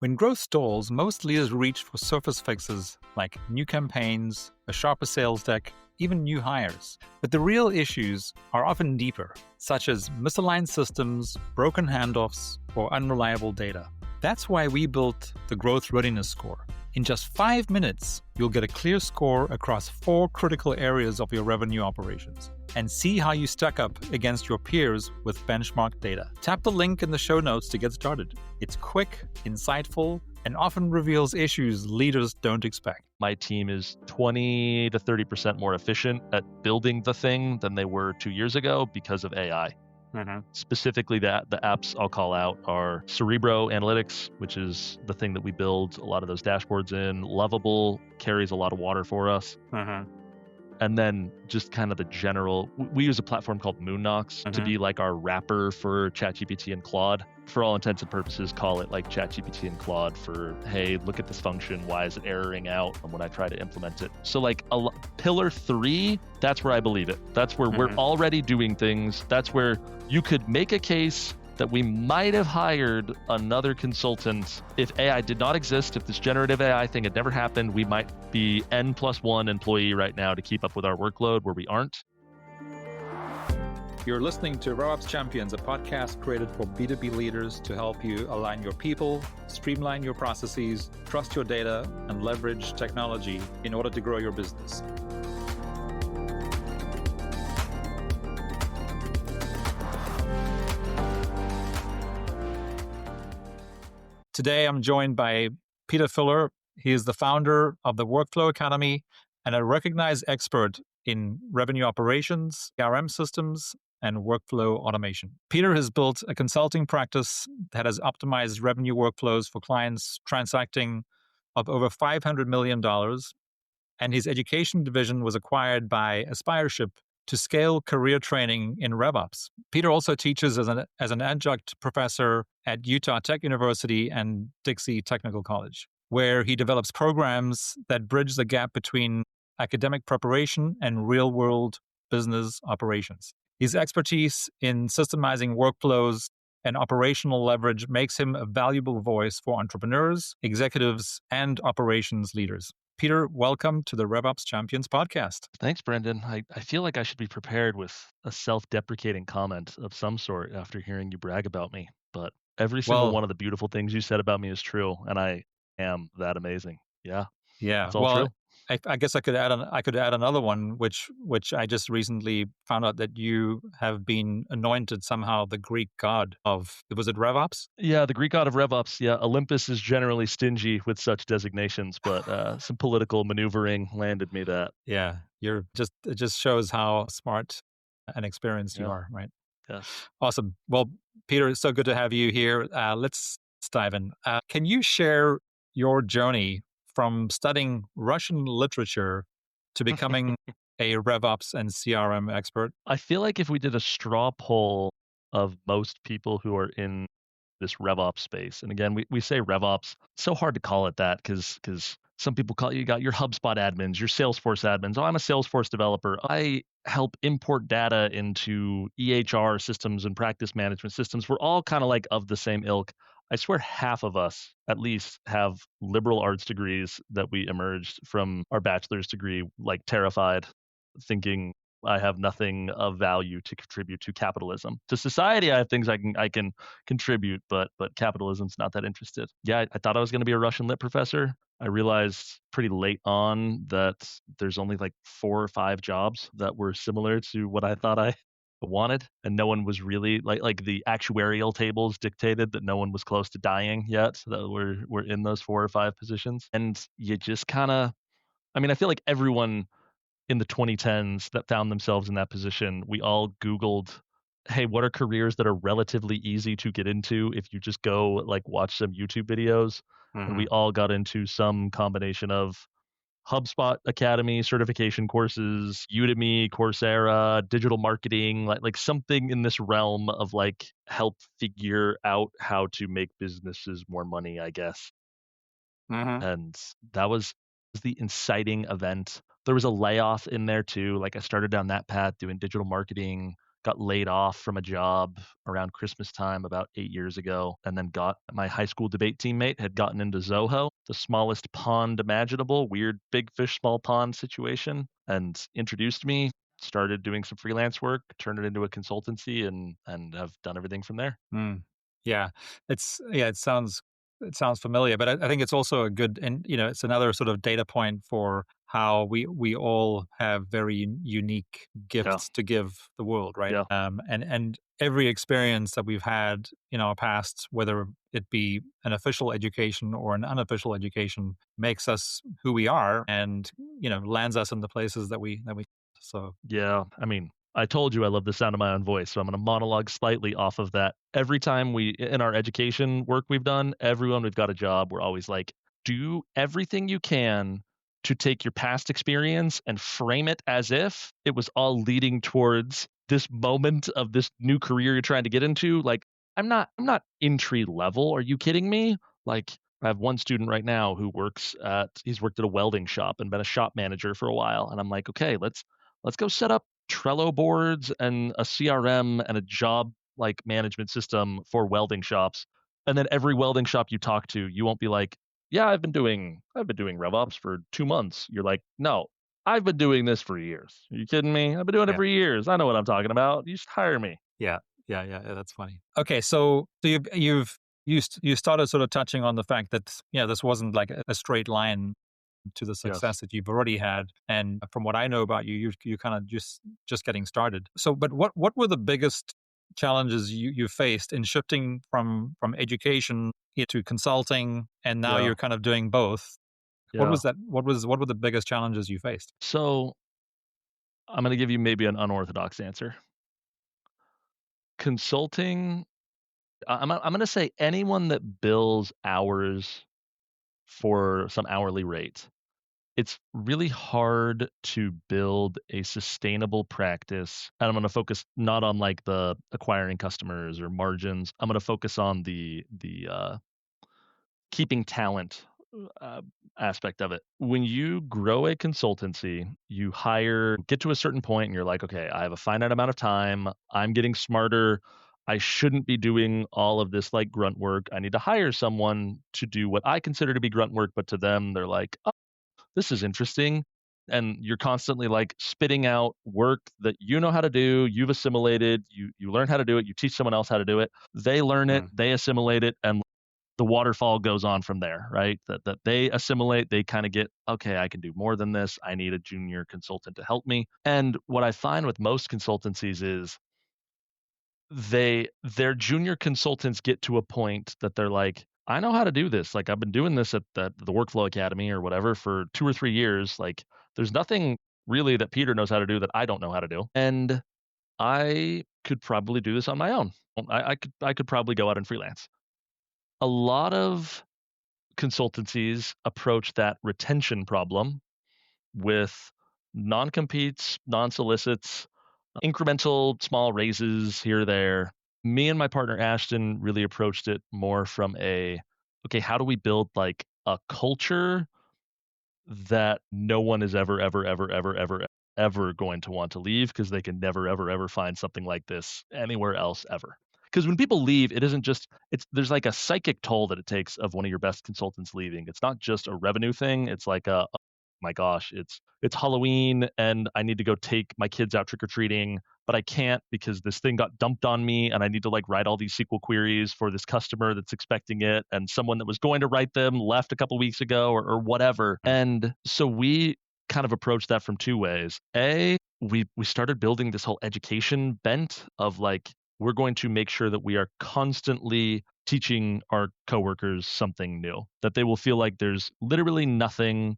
When growth stalls, most leaders reach for surface fixes like new campaigns, a sharper sales deck, even new hires. But the real issues are often deeper, such as misaligned systems, broken handoffs, or unreliable data. That's why we built the Growth Readiness Score. In just 5 minutes, you'll get a clear score across 4 critical areas of your revenue operations and see how you stack up against your peers with benchmark data. Tap the link in the show notes to get started. It's quick, insightful, and often reveals issues leaders don't expect. My team is 20 to 30% more efficient at building the thing than they were 2 years ago because of AI. Specifically, the apps I'll call out are Cerebro Analytics, which is the thing that we build a lot of those dashboards in. Lovable carries a lot of water for us. And then just kind of the general, we use a platform called Moonnox to be like our wrapper for ChatGPT and Claude. For all intents and purposes, call it like ChatGPT and Claude for, hey, look at this function. Why is it erroring out when I try to implement it? So like pillar 3, that's where I believe it. That's where we're already doing things. That's where you could make a case that we might have hired another consultant. If AI did not exist, if this generative AI thing had never happened, we might be N+1 employee right now to keep up with our workload where we aren't. You're listening to RevOps Champions, a podcast created for B2B leaders to help you align your people, streamline your processes, trust your data, and leverage technology in order to grow your business. Today, I'm joined by Peter Fuller. He is the founder of the Workflow Academy and a recognized expert in revenue operations, CRM systems, and workflow automation. Peter has built a consulting practice that has optimized revenue workflows for clients transacting of over $500 million, and his education division was acquired by Aspireship to scale career training in RevOps. Peter also teaches as an adjunct professor at Utah Tech University and Dixie Technical College, where he develops programs that bridge the gap between academic preparation and real-world business operations. His expertise in systemizing workflows and operational leverage makes him a valuable voice for entrepreneurs, executives, and operations leaders. Peter, welcome to the RevOps Champions podcast. Thanks, Brendon. I feel like I should be prepared with a self-deprecating comment of some sort after hearing you brag about me. But every single one of the beautiful things you said about me is true, and I am that amazing. Yeah. It's all true. I guess I could add another one, which I just recently found out that you have been anointed somehow the Greek god of, was it RevOps? Yeah, the Greek god of RevOps. Yeah, Olympus is generally stingy with such designations, but some political maneuvering landed me that. Yeah, it just shows how smart and experienced you are, right? Yeah. Awesome. Well, Peter, it's so good to have you here. Let's dive in. Can you share your journey from studying Russian literature to becoming a RevOps and CRM expert? I feel like if we did a straw poll of most people who are in this RevOps space, and again, we say RevOps, it's so hard to call it that because some people call you got your HubSpot admins, your Salesforce admins. Oh, I'm a Salesforce developer. I help import data into EHR systems and practice management systems. We're all kind of like of the same ilk. I swear half of us at least have liberal arts degrees that we emerged from our bachelor's degree, like terrified, thinking I have nothing of value to contribute to capitalism. To society, I have things I can contribute, but capitalism's not that interested. Yeah, I thought I was going to be a Russian lit professor. I realized pretty late on that there's only like 4 or 5 jobs that were similar to what I thought I wanted, and no one was really like the actuarial tables dictated that no one was close to dying yet, so that we're in those 4 or 5 positions. And you just kind of, I feel like everyone in the 2010s that found themselves in that position, we all Googled, hey, what are careers that are relatively easy to get into if you just go like watch some YouTube videos? And we all got into some combination of HubSpot Academy certification courses, Udemy, Coursera, digital marketing, like something in this realm of like help figure out how to make businesses more money, I guess. And that was the inciting event. There was a layoff in there too. Like I started down that path doing digital marketing, got laid off from a job around Christmas time about 8 years ago, and then got my high school debate teammate had gotten into Zoho, the smallest pond imaginable, weird big fish, small pond situation, and introduced me. Started doing some freelance work, turned it into a consultancy, and have done everything from there. Mm. Yeah, it sounds familiar, but I think it's also a good, and it's another sort of data point for how we all have very unique Yeah, gifts to give the world, right? yeah, And every experience that we've had in our past, whether it be an official education or an unofficial education, makes us who we are, and lands us in the places that we. So yeah. I mean, I told you I love the sound of my own voice, so I'm going to monologue slightly off of that. Every time in our education work we've done, everyone we've got a job, we're always like, do everything you can to take your past experience and frame it as if it was all leading towards this moment of this new career you're trying to get into. Like, I'm not entry level. Are you kidding me? Like, I have one student right now who he's worked at a welding shop and been a shop manager for a while. And I'm like, okay, let's go set up Trello boards and a CRM and a job like management system for welding shops. And then every welding shop you talk to, you won't be like, yeah, I've been doing RevOps for 2 months. You're like, no, I've been doing this for years. Are you kidding me? I've been doing it yeah. for years. I know what I'm talking about. You just hire me. Yeah, yeah. That's funny. Okay, so you started sort of touching on the fact that this wasn't like a straight line to the Yes. success that you've already had, and from what I know about you, you kind of just getting started. So, but what were the biggest challenges you faced in shifting from education to consulting, and now Yeah. you're kind of doing both? What Yeah. was that? What were the biggest challenges you faced? So I'm going to give you maybe an unorthodox answer. Consulting, I'm going to say anyone that bills hours for some hourly rate, it's really hard to build a sustainable practice. And I'm going to focus not on like the acquiring customers or margins. I'm going to focus on the keeping talent uh, aspect of it. When you grow a consultancy, get to a certain point, and you're like, okay, I have a finite amount of time. I'm getting smarter. I shouldn't be doing all of this like grunt work. I need to hire someone to do what I consider to be grunt work, but to them, they're like, this is interesting. And you're constantly like spitting out work that you know how to do, you've assimilated, you learn how to do it, you teach someone else how to do it, they learn it, Mm. they assimilate it, and the waterfall goes on from there, right? That they assimilate, they kind of get, okay, I can do more than this. I need a junior consultant to help me. And what I find with most consultancies is their junior consultants get to a point that they're like, I know how to do this. Like I've been doing this at the Workflow Academy or whatever for 2 or 3 years. Like there's nothing really that Peter knows how to do that I don't know how to do. And I could probably do this on my own. I could probably go out and freelance. A lot of consultancies approach that retention problem with non-competes, non-solicits, incremental small raises here or there. Me and my partner Ashton really approached it more from okay, how do we build like a culture that no one is ever going to want to leave because they can never ever find something like this anywhere else ever. Because when people leave, it isn't just there's like a psychic toll that it takes of one of your best consultants leaving. It's not just a revenue thing. It's like my gosh, it's Halloween and I need to go take my kids out trick or treating, but I can't because this thing got dumped on me and I need to like write all these SQL queries for this customer that's expecting it, and someone that was going to write them left a couple weeks ago or whatever. And so we kind of approached that from two ways. We started building this whole education bent of like we're going to make sure that we are constantly teaching our coworkers something new, that they will feel like there's literally nothing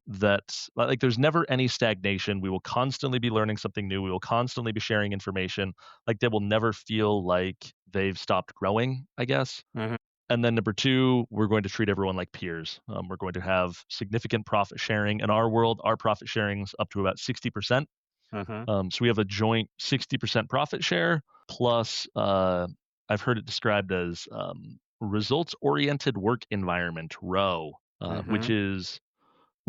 like there's never any stagnation. We will constantly be learning something new. We will constantly be sharing information. Like they will never feel like they've stopped growing, I guess. Mhm. And then number two, we're going to treat everyone like peers. We're going to have significant profit sharing. In our world, our profit sharing is up to about 60%. Mhm. So we have a joint 60% profit share plus I've heard it described as results oriented work environment, ROW, which Mhm. is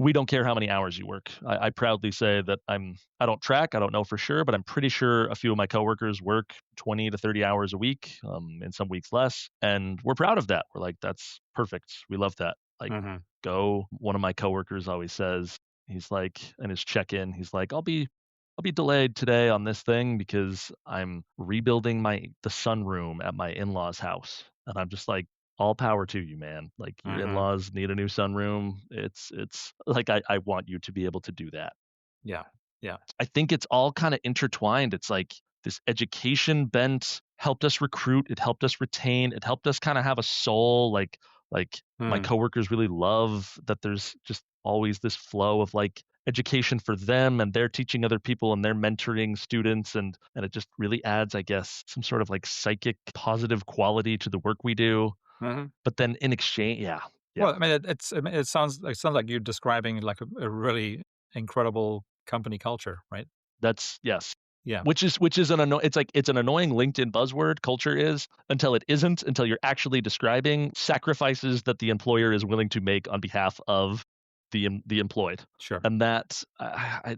we don't care how many hours you work. I proudly say that I don't track, I don't know for sure, but I'm pretty sure a few of my coworkers work 20 to 30 hours a week, in some weeks less. And we're proud of that. We're like, that's perfect. We love that. Like, Hmm. go. One of my coworkers always says, he's like, in his check-in, he's like, I'll be delayed today on this thing because I'm rebuilding the sunroom at my in-laws' house. And I'm just like, all power to you, man. Like your Hmm. in-laws need a new sunroom. It's like I want you to be able to do that. Yeah. Yeah. I think it's all kind of intertwined. It's like this education bent helped us recruit, it helped us retain, it helped us kind of have a soul. Like my Mm. coworkers really love that there's just always this flow of like education for them, and they're teaching other people and they're mentoring students, and it just really adds, I guess, some sort of like psychic positive quality to the work we do. Hmm. But then in exchange, yeah, yeah, Well, I mean, it sounds like you're describing like a really incredible company culture, right? that's yes. Yeah, Which is it's an annoying LinkedIn buzzword, culture is, until it isn't, until you're actually describing sacrifices that the employer is willing to make on behalf of the employed. sure. And Yeah.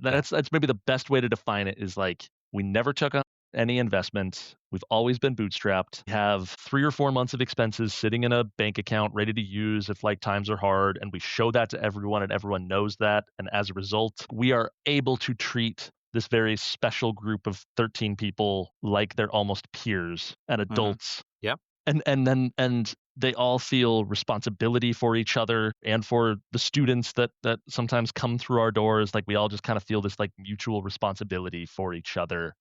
that's maybe the best way to define it is like we never took on any investment. We've always been bootstrapped. We have 3 or 4 months of expenses sitting in a bank account ready to use if like times are hard, and we show that to everyone and everyone knows that. And as a result, we are able to treat this very special group of 13 people like they're almost peers and Hmm. adults, Yep. and they all feel responsibility for each other and for the students that sometimes come through our doors. Like we all just kind of feel this like mutual responsibility for each other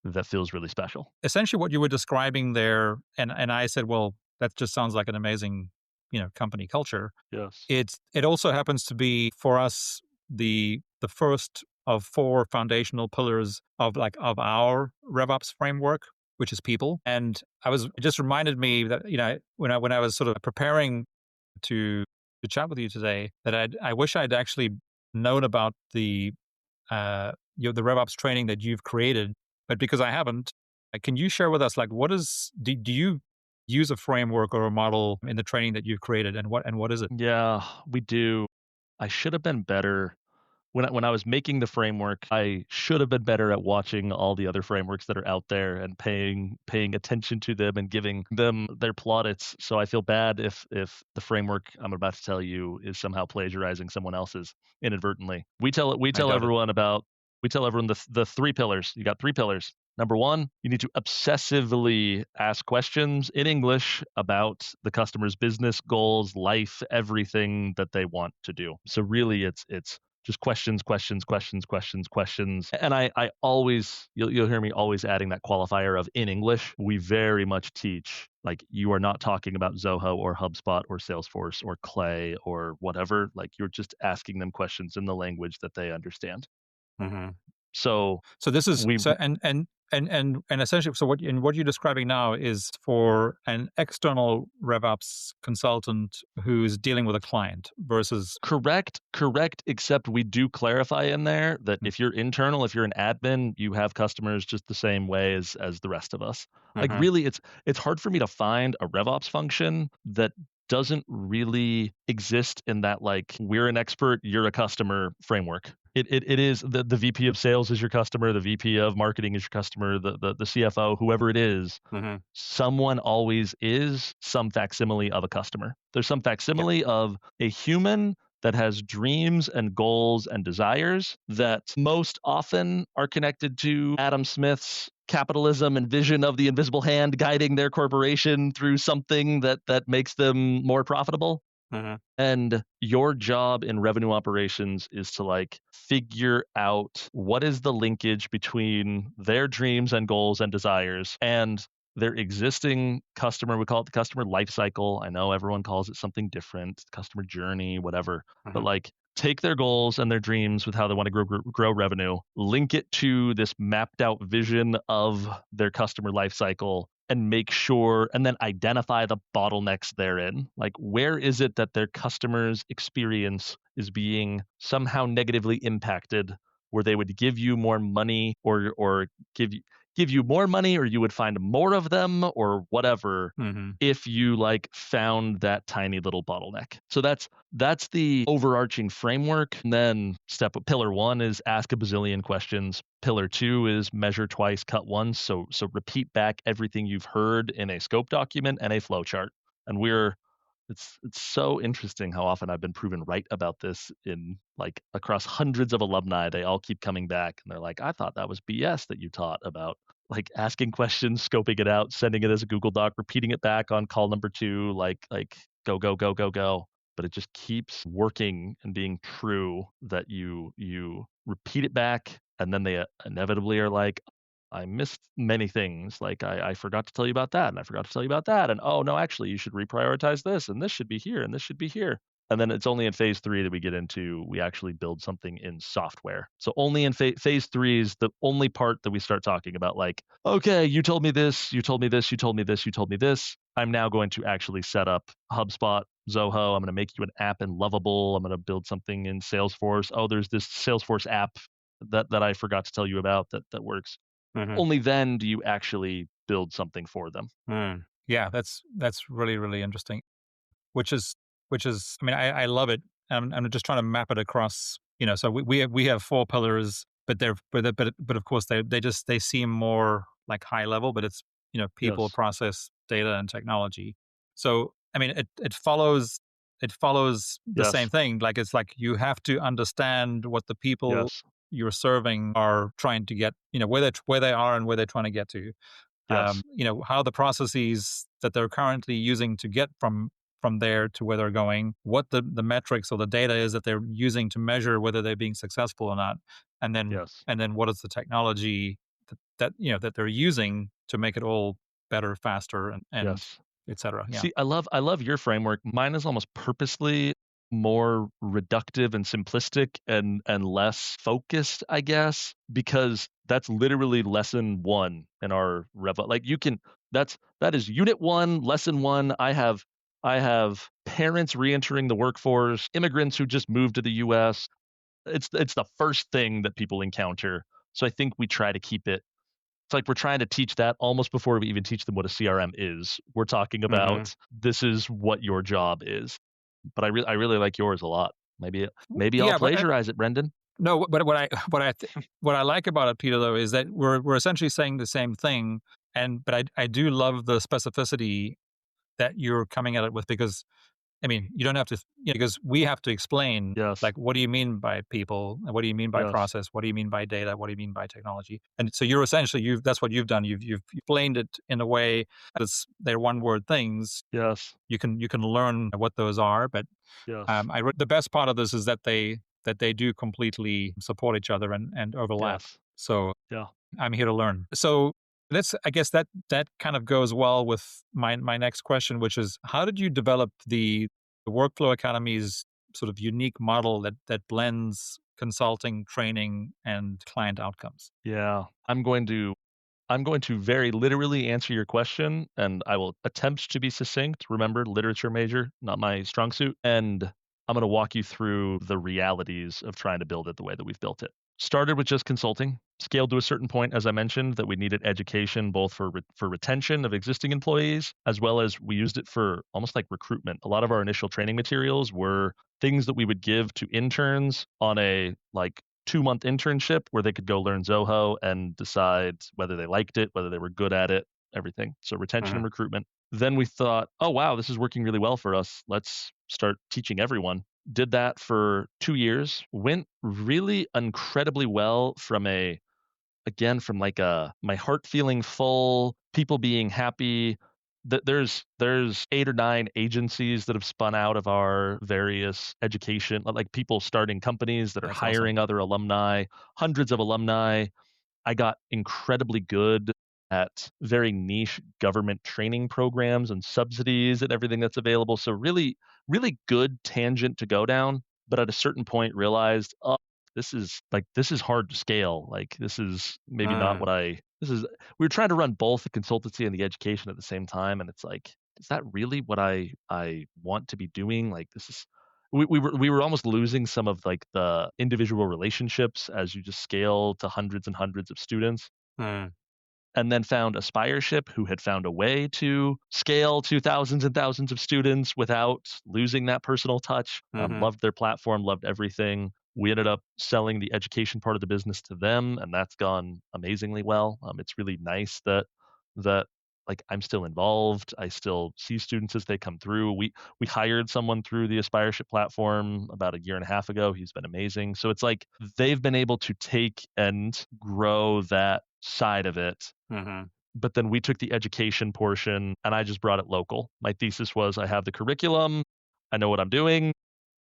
that feels really special. Essentially, what you were describing there, and I said, well, that just sounds like an amazing, company culture. Yes. It also happens to be for us the first of four foundational pillars of our RevOps framework, which is people. And it just reminded me that when I was sort of preparing to chat with you today, that I wish I'd actually known about the RevOps training that you've created, but because I haven't, can you share with us like do you use a framework or a model in the training that you've created, and what is it? Yeah, we do. I should have been better. When I was making the framework, I should have been better at watching all the other frameworks that are out there and paying attention to them and giving them their plaudits. So I feel bad if the framework I'm about to tell you is somehow plagiarizing someone else's inadvertently. I doubt it. We tell everyone the 3 pillars. You got 3 pillars. Number one, you need to obsessively ask questions in English about the customer's business goals, life, everything that they want to do. So really, it's just questions, questions, questions, questions, questions. And I always, you'll hear me always adding that qualifier of in English. We very much teach like you are not talking about Zoho or HubSpot or Salesforce or Clay or whatever. Like you're just asking them questions in the language that they understand. Hmm. So So this is we so and essentially, so what you're describing now is for an external RevOps consultant who's dealing with a client versus. correct, except we do clarify in there that if you're internal, if you're an admin, you have customers just the same way as the rest of us. Like Hmm. really it's hard for me to find a RevOps function that doesn't really exist in that like we're an expert, you're a customer framework. It is the VP of sales is your customer, the VP of marketing is your customer, the CFO, whoever it is, Hmm. someone always is some facsimile of a customer. There's some Yep. facsimile of a human that has dreams and goals and desires that most often are connected to Adam Smith's capitalism and vision of the invisible hand guiding their corporation through something that makes them more profitable. Hmm. And your job in revenue operations is to like figure out what is the linkage between their dreams and goals and desires and their existing customer. We call it the customer life cycle. I know everyone calls it something different, customer journey, whatever. But Hmm. like take their goals and their dreams with how they want to grow revenue, link it to this mapped out vision of their customer life cycle, and make sure and then identify the bottlenecks therein. Like where is it that their customers' experience is being somehow negatively impacted where they would give you more money or give you more money or you would find more of them or whatever Mhm. if you like found that tiny little bottleneck. So that's the overarching framework. And then pillar 1 is ask a bazillion questions. Pillar 2 is measure twice, cut once. So repeat back everything you've heard in a scope document and a flow chart. And it's so interesting how often I've been proven right about this in like across hundreds of alumni. They all keep coming back and they're like, I thought that was BS that you taught about like asking questions, scoping it out, sending it as a Google Doc, repeating it back on call number 2, like go, go, go, go, go. But it just keeps working and being true that you repeat it back and then they inevitably are like, I missed many things. Like I forgot to tell you about that, and I forgot to tell you about that, and oh no, actually, you should reprioritize this, and this should be here, and this should be here. And then it's only in phase 3 that we get into we actually build something in software. So only in phase 3 is the only part that we start talking about. Like, okay, you told me this, you told me this, you told me this, you told me this. I'm now going to actually set up HubSpot, Zoho. I'm going to make you an app in Lovable. I'm going to build something in Salesforce. Oh, there's this Salesforce app that I forgot to tell you about that works. Mhm. Only then do you actually build something for them. Mm. Yeah, that's really, really interesting. Which is I mean, I love it. I'm just trying to map it across, so we have 4 pillars, but of course they seem more like high level, but it's, people, Yes. process, data, and technology. So, I mean, it follows the same Yes. thing. Like, it's like you have to understand what the people Yes. you're serving are trying to get, where they are and where they're trying to get to. Yes. How the processes that they're currently using to get from there to where they're going, what the metrics or the data is that they're using to measure whether they're being successful or not, and then Yes. what is the technology that they're using to make it all better, faster, and Yes. et cetera. Yeah. See, I love your framework. Mine is almost purposely more reductive and simplistic and less focused, I guess, because that's literally lesson 1 in our Rev. Like that is unit 1, lesson 1. I have parents reentering the workforce, immigrants who just moved to the US. It's the first thing that people encounter. So I think we try to keep it. It's like we're trying to teach that almost before we even teach them what a CRM is. We're talking Mhm. about this is what your job is. But I really like yours a lot. Maybe I'll Yeah, but plagiarize it, Brendan. no, but what I like about it, Peter, though, is that we're essentially saying the same thing, but I do love the specificity that you're coming at it with, because I mean, you don't have to, because we have to explain, Yes. like, what do you mean by people? And what do you mean by Yes. process? What do you mean by data? What do you mean by technology? And so you're essentially, that's what you've done. You've explained it in a way that they're one word things. Yes. You can learn what those are. But Yes. the best part of this is that they do completely support each other and overlap. Yes. So Yeah. I'm here to learn. So I guess that kind of goes well with my next question, which is, how did you develop the Workflow Academy's sort of unique model that blends consulting, training, and client outcomes? Yeah. I'm going to very literally answer your question, and I will attempt to be succinct. Remember, literature major, not my strong suit. And I'm going to walk you through the realities of trying to build it the way that we've built it. Started with just consulting, scaled to a certain point, as I mentioned, that we needed education both for retention of existing employees, as well as we used it for almost like recruitment. A lot of our initial training materials were things that we would give to interns on a like 2-month internship where they could go learn Zoho and decide whether they liked it, whether they were good at it, everything. So retention and Mhm. recruitment. Then we thought, oh, wow, this is working really well for us. Let's start teaching everyone. Did that for 2 years, went really incredibly well from like my heart feeling full, people being happy. There's 8 or 9 agencies that have spun out of our various education, like people starting companies that are That's awesome. hiring other alumni, hundreds of alumni. I got incredibly good at very niche government training programs and subsidies and everything that's available. So really, really good tangent to go down. But at a certain point realized, oh, this is hard to scale. Like this is maybe not Mm. what we were trying to run both the consultancy and the education at the same time. And it's like, is that really what I want to be doing? Like this is we were almost losing some of like the individual relationships as you just scale to hundreds and hundreds of students. Mm. and then found Aspireship, who had found a way to scale to thousands and thousands of students without losing that personal touch. Mhm. Loved their platform, loved everything. We ended up selling the education part of the business to them, and that's gone amazingly well. It's really nice that like I'm still involved. I still see students as they come through. We hired someone through the Aspireship platform about a year and a half ago. He's been amazing. So it's like they've been able to take and grow that side of it. Mhm. But then we took the education portion and I just brought it local. My thesis was I have the curriculum, I know what I'm doing.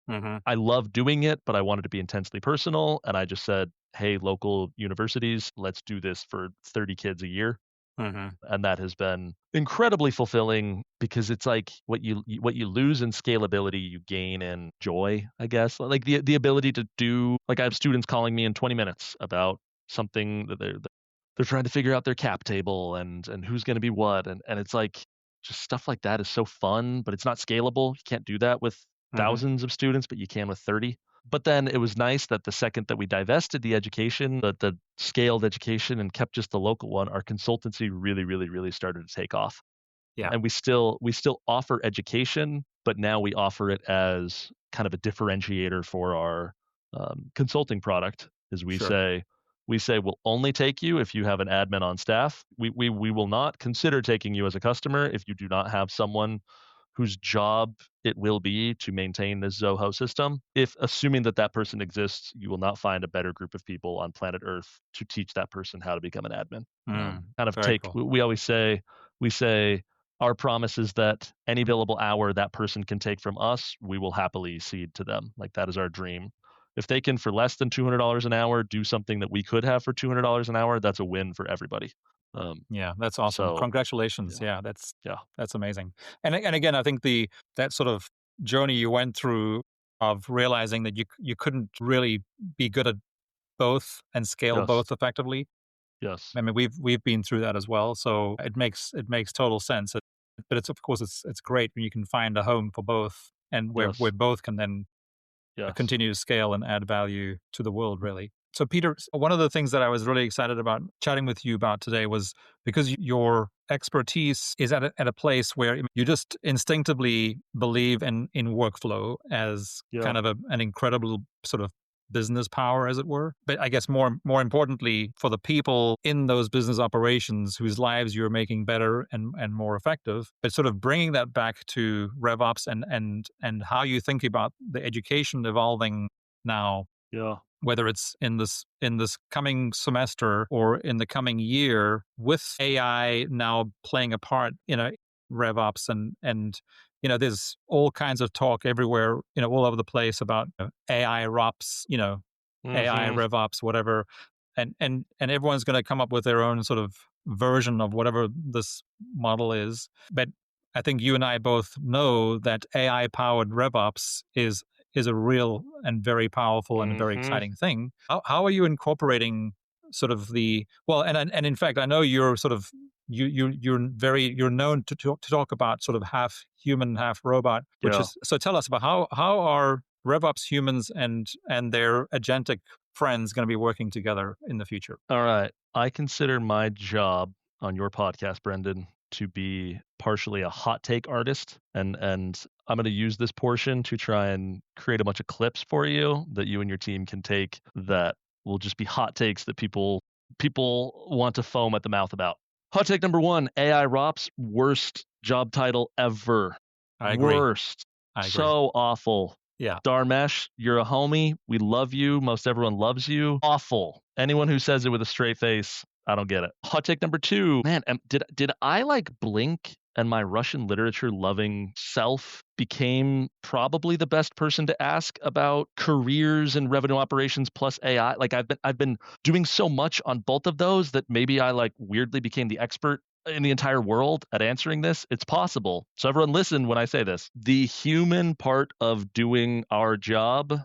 Mhm. I love doing it, but I wanted to be intensely personal. And I just said, hey, local universities, let's do this for 30 kids a year. Mhm. And that has been incredibly fulfilling because it's like what you lose in scalability, you gain in joy, I guess. Like the ability to do, like I have students calling me in 20 minutes about something that they're trying to figure out their cap table and who's going to be what, and it's like just stuff like that is so fun, but it's not scalable. You can't do that with Mhm. thousands of students, but you can with 30. But then it was nice that the second that we divested the education, the scaled education, and kept just the local one, our consultancy really, really, really started to take off. Yeah. And we still offer education, but now we offer it as kind of a differentiator for our consulting product. Is Sure. we say we'll only take you if you have an admin on staff. We will not consider taking you as a customer if you do not have someone whose job it will be to maintain this Zoho system. If assuming that that person exists, you will not find a better group of people on planet Earth to teach that person how to become an admin. Kind of Very cool. we always say, we say our promise is that any billable hour that person can take from us, we will happily cede to them. Like that is our dream. If they can, for less than $200 an hour, do something that we could have for $200 an hour, that's a win for everybody. Yeah, that's awesome. So Congratulations. yeah, Yeah, that's yeah, that's amazing. And again, I think that sort of journey you went through of realizing that you couldn't really be good at both and scale yes, both effectively. yes, I mean, we've been through that as well, so it makes total sense. But it's, of course, it's great when you can find a home for both, and where yes, both can then yes, continue to scale and add value to the world, really. So, Peter, one of the things that I was really excited about chatting with you about today was because your expertise is at a place where you just instinctively believe in workflow as yeah, kind of an incredible sort of business power, as it were. But I guess more importantly, for the people in those business operations whose lives you're making better and more effective, but sort of bringing that back to RevOps and how you think about the education evolving now, yeah, whether it's in this coming semester or in the coming year, with AI now playing a part in RevOps and there's all kinds of talk everywhere, all over the place about AI ROps, AI hmm RevOps, whatever, and everyone's going to come up with their own sort of version of whatever this model is. But I think you and I both know that AI powered RevOps is a real and very powerful and a very hmm exciting thing. How are you incorporating sort of and in fact I know you're sort of you're known to talk about sort of half human half robot, which yeah. is, so tell us about how are RevOps humans and their agentic friends going to be working together in the future. All right. I consider my job on your podcast, Brendon, to be partially a hot take artist, and I'm going to use this portion to try and create a bunch of clips for you that you and your team can take that will just be hot takes that people want to foam at the mouth about. Hot take number 1, AI ROPS, worst job title ever. I agree. Worst. I agree. So awful. Yeah. Darmesh, you're a homie. We love you. Most everyone loves you. Awful. Anyone who says it with a straight face, I don't get it. Hot take number 2. Man, did I like blink and my Russian literature loving self became probably the best person to ask about careers and revenue operations plus AI? Like I've been doing so much on both of those that maybe I like weirdly became the expert in the entire world at answering this. It's possible. So everyone listen when I say this. The human part of doing our job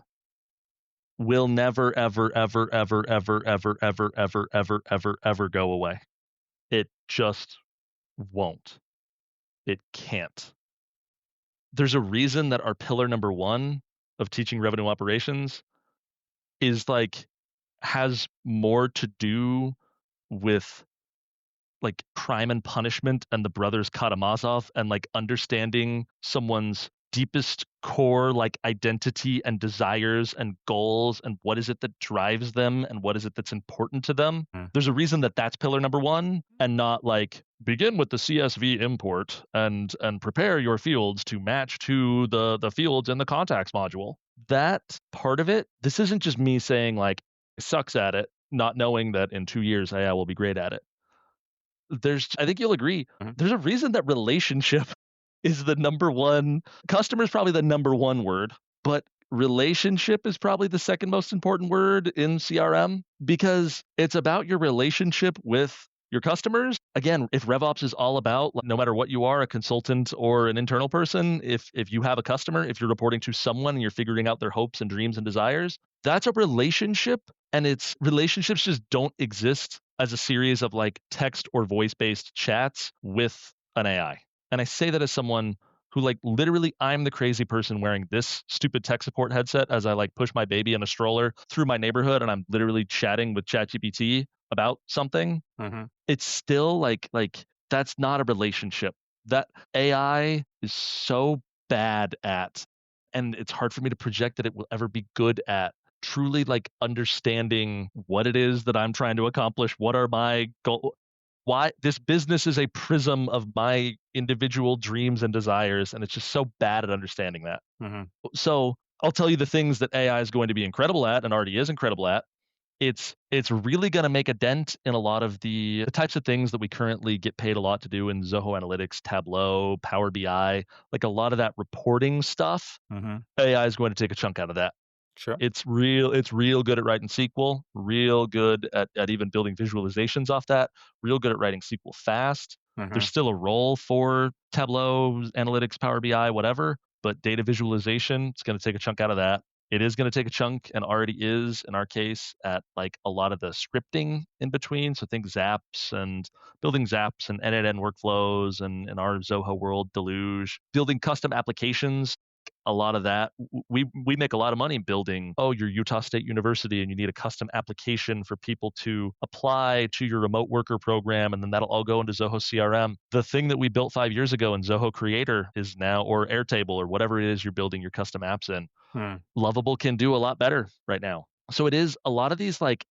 will never, ever, ever, ever, ever, ever, ever, ever, ever, ever, ever go away. It just won't. It can't. There's a reason that our pillar number 1 of teaching revenue operations is like has more to do with like Crime and Punishment and the brothers Karamazov, and like understanding someone's deepest core like identity and desires and goals and what is it that drives them and what is it that's important to them. There's a reason that that's pillar number one, and not like begin with the CSV import and prepare your fields to match to the fields in the contacts module. That part of it, this isn't just me saying like sucks at it, not knowing that in 2 years AI will be great at it. I think you'll agree, there's a reason that relationship is the number one. Customer is probably the number one word, but relationship is probably the second most important word in CRM, because it's about your relationship with your customers. Again, if RevOps is all about, no matter what you are, a consultant or an internal person, if you have a customer, if you're reporting to someone and you're figuring out their hopes and dreams and desires, that's a relationship. And relationships just don't exist as a series of like text or voice-based chats with an AI. And I say that as someone who like literally I'm the crazy person wearing this stupid tech support headset as I like push my baby in a stroller through my neighborhood and I'm literally chatting with ChatGPT about something. It's still like that's not a relationship. That AI is so bad at, and it's hard for me to project that it will ever be good at, truly like understanding what it is that I'm trying to accomplish, what are my goals, why this business is a prism of my individual dreams and desires, and it's just so bad at understanding that. So I'll tell you the things that AI is going to be incredible at and already is incredible at. It's really going to make a dent in a lot of the types of things that we currently get paid a lot to do in Zoho Analytics, Tableau, Power BI, like a lot of that reporting stuff. AI is going to take a chunk out of that. Sure. It's real good at writing SQL, real good at even building visualizations off that, real good at writing SQL fast. There's still a role for Tableau, Analytics, Power BI, whatever, but data visualization, it's going to take a chunk out of that. It is going to take a chunk, and already is in our case, at like a lot of the scripting in between. So think Zaps and building Zaps and end-to-end workflows, and in our Zoho world, Deluge, building custom applications. A lot of that, we make a lot of money building, you're Utah State University and you need a custom application for people to apply to your remote worker program, and then that'll all go into Zoho CRM. The thing that we built 5 years ago in Zoho Creator is now, or Airtable, or whatever it is you're building your custom apps in, Lovable can do a lot better right now. So it is a lot of these like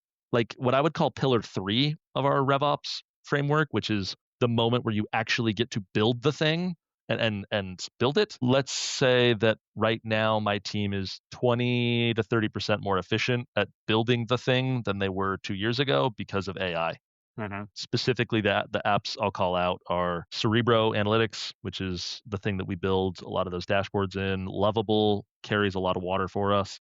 what I would call pillar 3 of our RevOps framework, which is the moment where you actually get to build the thing and build it. Let's say that right now my team is 20 to 30% more efficient at building the thing than they were 2 years ago because of AI. Specifically, the apps I'll call out are Cerebro Analytics, which is the thing that we build a lot of those dashboards in. Lovable carries a lot of water for us.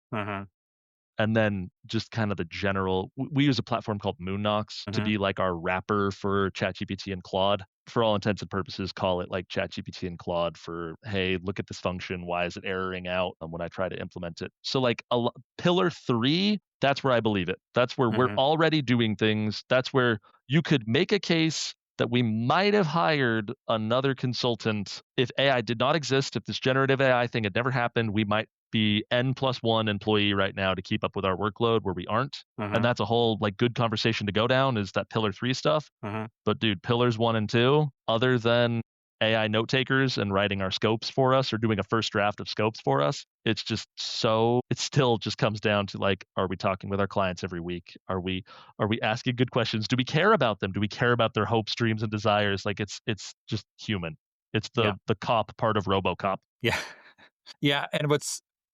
And then just kind of the general, we use a platform called Moonnox to be like our wrapper for ChatGPT and Claude. For all intents and purposes, call it like ChatGPT and Claude for, hey, look at this function. Why is it erroring out when I try to implement it? So like pillar 3, that's where I believe it. That's where we're already doing things. That's where you could make a case that we might have hired another consultant if AI did not exist. If this generative AI thing had never happened, we might be N+1 employee right now to keep up with our workload, where we aren't. And that's a whole like good conversation to go down, is that pillar 3 stuff. But dude, pillars 1 and 2, other than AI note takers and writing our scopes for us or doing a first draft of scopes for us, it still just comes down to like, are we talking with our clients every week? Are we asking good questions? Do we care about them? Do we care about their hopes, dreams, and desires? Like it's just human. It's the cop part of RoboCop. Yeah. And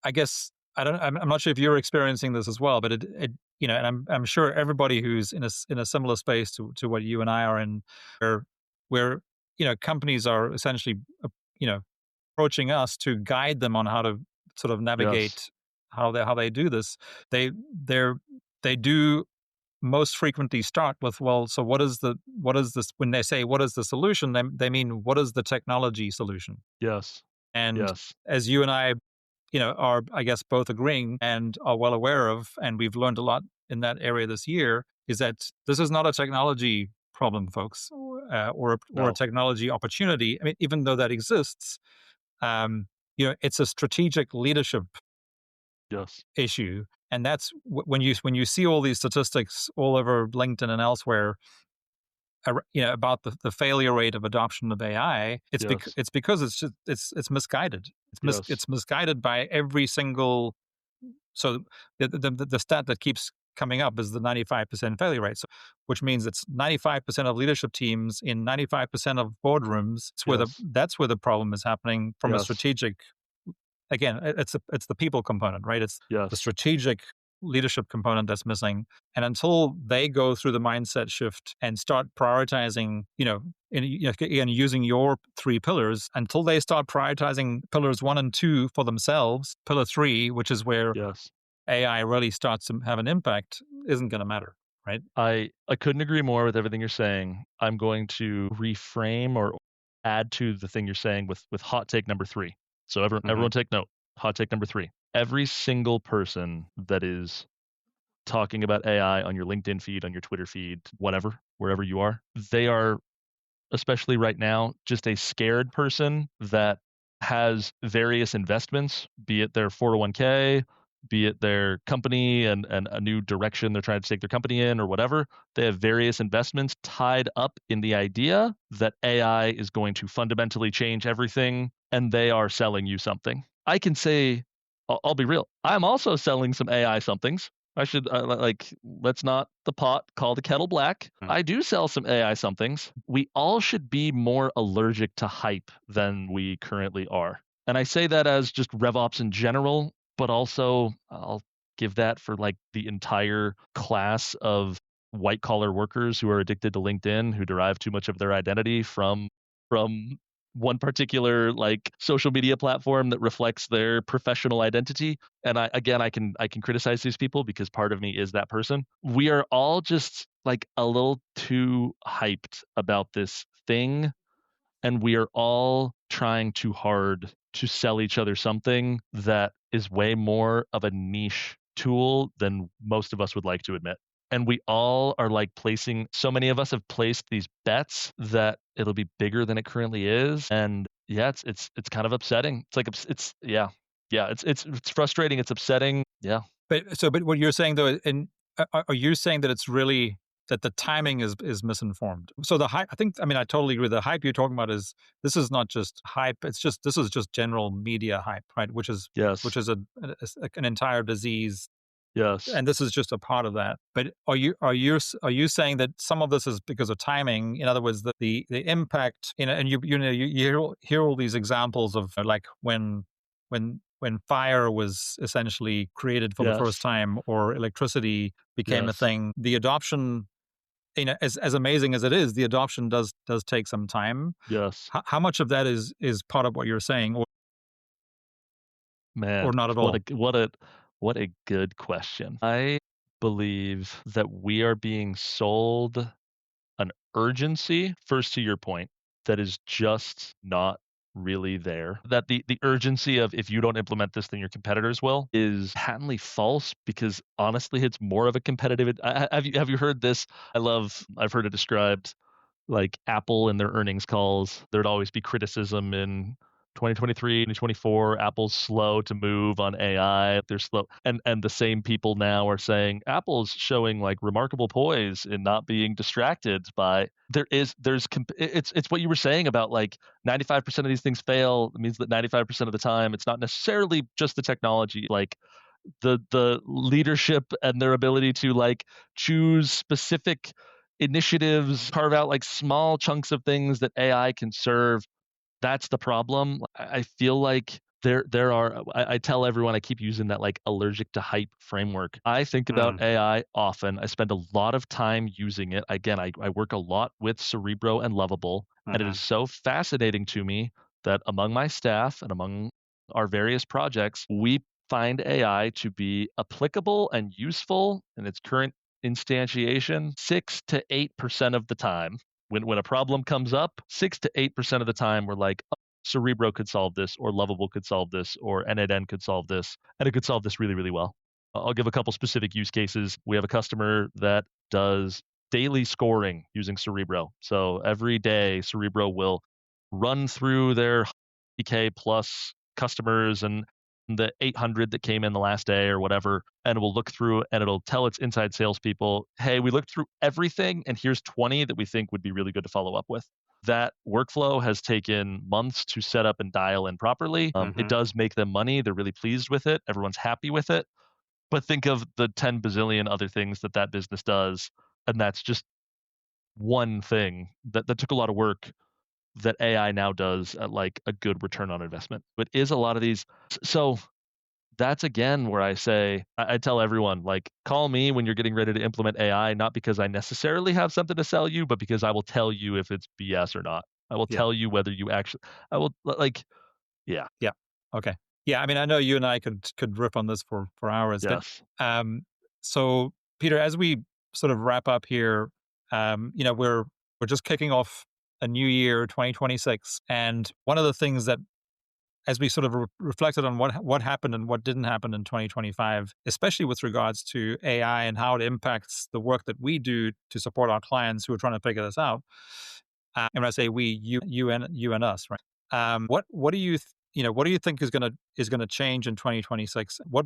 I guess I'm not sure if you're experiencing this as well, but it and I'm sure everybody who's in a similar space to what you and I are in, where companies are essentially approaching us to guide them on how to sort of navigate how they do this. They do most frequently start with, well, so what is this, when they say what is the solution, they mean what is the technology solution? And as you and I are, I guess, both agreeing and are well aware of, and we've learned a lot in that area this year, is that this is not a technology problem, folks, or a technology opportunity. I mean, even though that exists, it's a strategic leadership issue. And that's when you see all these statistics all over LinkedIn and elsewhere about the failure rate of adoption of AI, it's Yes. it's because it's misguided. Yes. It's misguided by every single. So the stat that keeps coming up is the 95% failure rate. So, which means it's 95% of leadership teams in 95% of boardrooms. Yes. That's where the problem is happening from a Yes. strategic. Again, it's the people component, right? It's the Yes. strategic leadership component that's missing. And until they go through the mindset shift and start prioritizing, and using your three pillars, until they start prioritizing pillars 1 and 2 for themselves, pillar 3, which is where Yes. AI really starts to have an impact, isn't going to matter, right? I couldn't agree more with everything you're saying. I'm going to reframe or add to the thing you're saying with hot take number 3. So everyone take note. Hot take number 3. Every single person that is talking about AI on your LinkedIn feed, on your Twitter feed, whatever, wherever you are, they are, especially right now, just a scared person that has various investments, be it their 401k, be it their company and a new direction they're trying to take their company in or whatever. They have various investments tied up in the idea that AI is going to fundamentally change everything, and they are selling you something. I can say, I'll be real, I'm also selling some AI somethings. I should let's not the pot call the kettle black. I do sell some AI somethings. We all should be more allergic to hype than we currently are. And I say that as just RevOps in general, but also I'll give that for like the entire class of white collar workers who are addicted to LinkedIn, who derive too much of their identity from one particular like social media platform that reflects their professional identity. And I can criticize these people because part of me is that person. We are all just like a little too hyped about this thing, and we are all trying too hard to sell each other something that is way more of a niche tool than most of us would like to admit. And we all are like so many of us have placed these bets that it'll be bigger than it currently is. And yeah, it's kind of upsetting. It's like, it's frustrating. It's upsetting. Yeah. But what you're saying though, and are you saying that it's really that the timing is misinformed? So the hype, I totally agree. The hype you're talking about this is not just hype. This is just general media hype, right? Which is Yes. an entire disease. Yes. And this is just a part of that. But are you saying that some of this is because of timing? In other words, the impact, and you hear all these examples of like when fire was essentially created for the first Yes. time, or electricity became a Yes. thing. The adoption, as amazing as it is, the adoption does take some time. Yes. How much of that is part of what you're saying, or Man, not at all? what a good question. I believe that we are being sold an urgency, first to your point, that is just not really there. That the urgency of if you don't implement this, then your competitors will is patently false, because honestly, it's more of a competitive. Have you heard this? I've heard it described like Apple in their earnings calls. There'd always be criticism in 2023, 2024, Apple's slow to move on AI. They're slow. And the same people now are saying Apple's showing like remarkable poise in not being distracted by it's what you were saying about like 95% of these things fail. It means that 95% of the time it's not necessarily just the technology, like the leadership and their ability to like choose specific initiatives, carve out like small chunks of things that AI can serve. That's the problem. I feel like there are I tell everyone, I keep using that like allergic to hype framework. I think about AI often. I spend a lot of time using it. Again, I work a lot with Cerebro and Lovable, and it is so fascinating to me that among my staff and among our various projects, we find AI to be applicable and useful in its current instantiation 6 to 8% of the time. When a problem comes up, 6 to 8% of the time we're like, oh, Cerebro could solve this, or Lovable could solve this, or N8N could solve this, and it could solve this really, really well. I'll give a couple specific use cases. We have a customer that does daily scoring using Cerebro. So every day, Cerebro will run through their EK plus customers and the 800 that came in the last day or whatever, and it will look through and it'll tell its inside salespeople, hey, we looked through everything and here's 20 that we think would be really good to follow up with. That workflow has taken months to set up and dial in properly. It does make them money. They're really pleased with it. Everyone's happy with it. But think of the 10 bazillion other things that business does. And that's just one thing that took a lot of work that AI now does at like a good return on investment. But is a lot of these. So that's again where I say, I tell everyone, like, call me when you're getting ready to implement AI, not because I necessarily have something to sell you, but because I will tell you if it's BS or not. I will tell you whether you actually, I will like, yeah. Yeah. Okay. Yeah. I mean, I know you and I could riff on this for hours. Yes. But, so Peter, as we sort of wrap up here, we're just kicking off a new year, 2026. And one of the things that, as we sort of reflected on what happened and what didn't happen in 2025, especially with regards to AI and how it impacts the work that we do to support our clients who are trying to figure this out. And when I say we, you and us, right? What do you what do you think is gonna change in 2026? What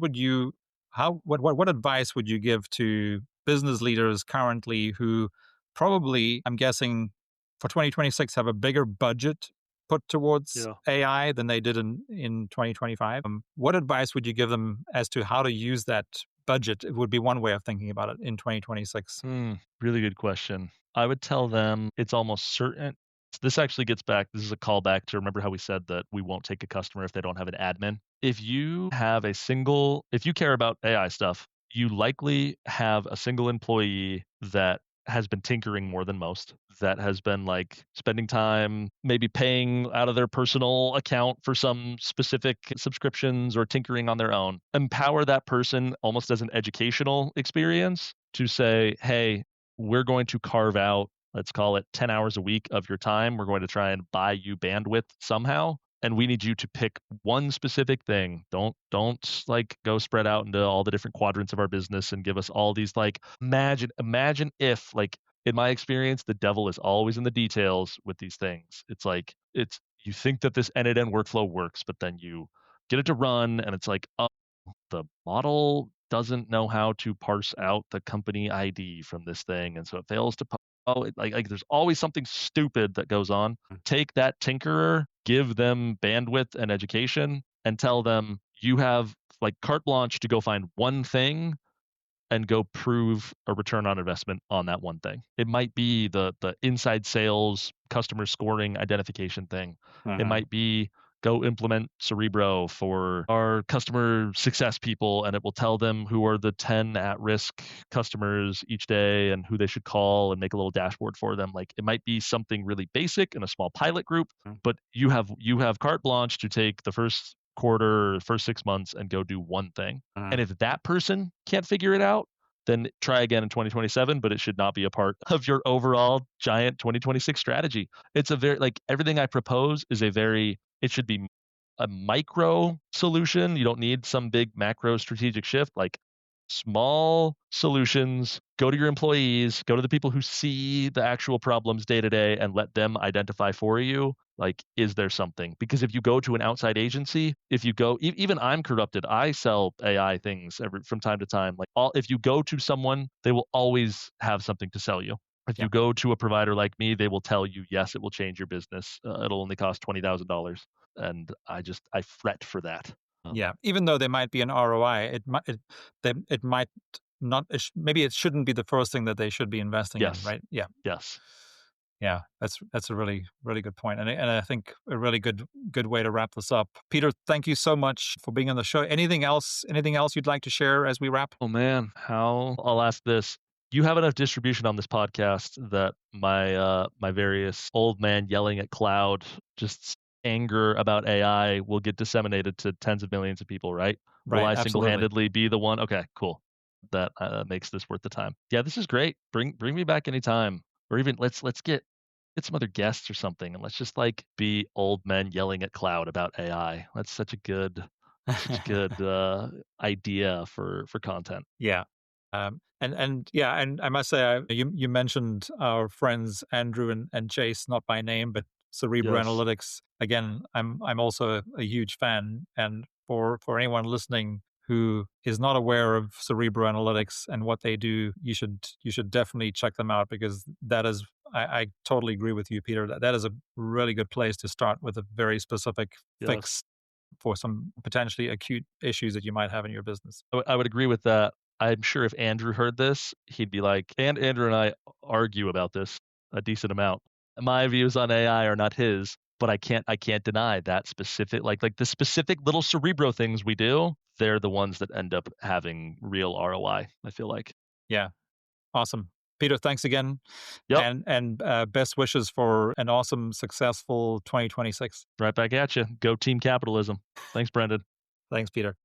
advice would you give to business leaders currently who probably, I'm guessing, for 2026 have a bigger budget put towards AI than they did in 2025? What advice would you give them as to how to use that budget? It would be one way of thinking about it in 2026. Really good question. I would tell them it's almost certain. This actually gets back. This is a callback to remember how we said that we won't take a customer if they don't have an admin. If you care about AI stuff, you likely have a single employee that has been tinkering more than most, that has been like spending time, maybe paying out of their personal account for some specific subscriptions or tinkering on their own. Empower that person almost as an educational experience to say, hey, we're going to carve out, let's call it 10 hours a week of your time. We're going to try and buy you bandwidth somehow. And we need you to pick one specific thing. Don't like go spread out into all the different quadrants of our business and give us all these like imagine if, like, in my experience, the devil is always in the details with these things. It's like you think that this end-to-end workflow works, but then you get it to run and it's like, oh, the model doesn't know how to parse out the company ID from this thing, and so it fails to like there's always something stupid that goes on. Take that tinkerer, give them bandwidth and education, and tell them you have like carte blanche to go find one thing and go prove a return on investment on that one thing. It might be the inside sales, customer scoring identification thing. It might be go implement Cerebro for our customer success people, and it will tell them who are the 10 at-risk customers each day and who they should call and make a little dashboard for them. Like, it might be something really basic in a small pilot group, but you have carte blanche to take the first quarter, first 6 months and go do one thing. And if that person can't figure it out, then try again in 2027, but it should not be a part of your overall giant 2026 strategy. It's a very, like, everything I propose is it should be a micro solution. You don't need some big macro strategic shift. Like, small solutions, go to your employees, go to the people who see the actual problems day to day and let them identify for you. Like, is there something? Because if you go to an outside agency, even I'm corrupted. I sell AI things from time to time. Like, if you go to someone, they will always have something to sell you. If you go to a provider like me, they will tell you, yes, it will change your business. It'll only cost $20,000. And I fret for that. Yeah, even though there might be an ROI, it might not. Maybe it shouldn't be the first thing that they should be investing in, right? Yeah. Yes. Yeah, that's a really, really good point, and I think a really good way to wrap this up. Peter, thank you so much for being on the show. Anything else you'd like to share as we wrap? Oh man, I'll ask this. You have enough distribution on this podcast that my various old man yelling at cloud, just anger about AI, will get disseminated to tens of millions of people, right? Right, Will I absolutely. single-handedly be the one? Okay, cool. That makes this worth the time. Yeah, this is great. Bring me back anytime, or even let's get some other guests or something, and let's just like be old men yelling at cloud about AI. That's such a good idea for content. Yeah. And I must say, you mentioned our friends Andrew and Chase, not by name, but Cerebro Yes. Analytics. Again, I'm also a huge fan, and for anyone listening who is not aware of Cerebro Analytics and what they do, you should definitely check them out, because that is, I totally agree with you, Peter. That is a really good place to start with a very specific Yes. fix for some potentially acute issues that you might have in your business. I would agree with that. I'm sure if Andrew heard this, he'd be like, and Andrew and I argue about this a decent amount. My views on AI are not his, but I can't deny that specific, like the specific little Cerebro things we do, they're the ones that end up having real ROI, I feel like. Yeah. Awesome. Peter, thanks again. Yep. And best wishes for an awesome, successful 2026. Right back at you. Go team capitalism. Thanks, Brendon. Thanks, Peter.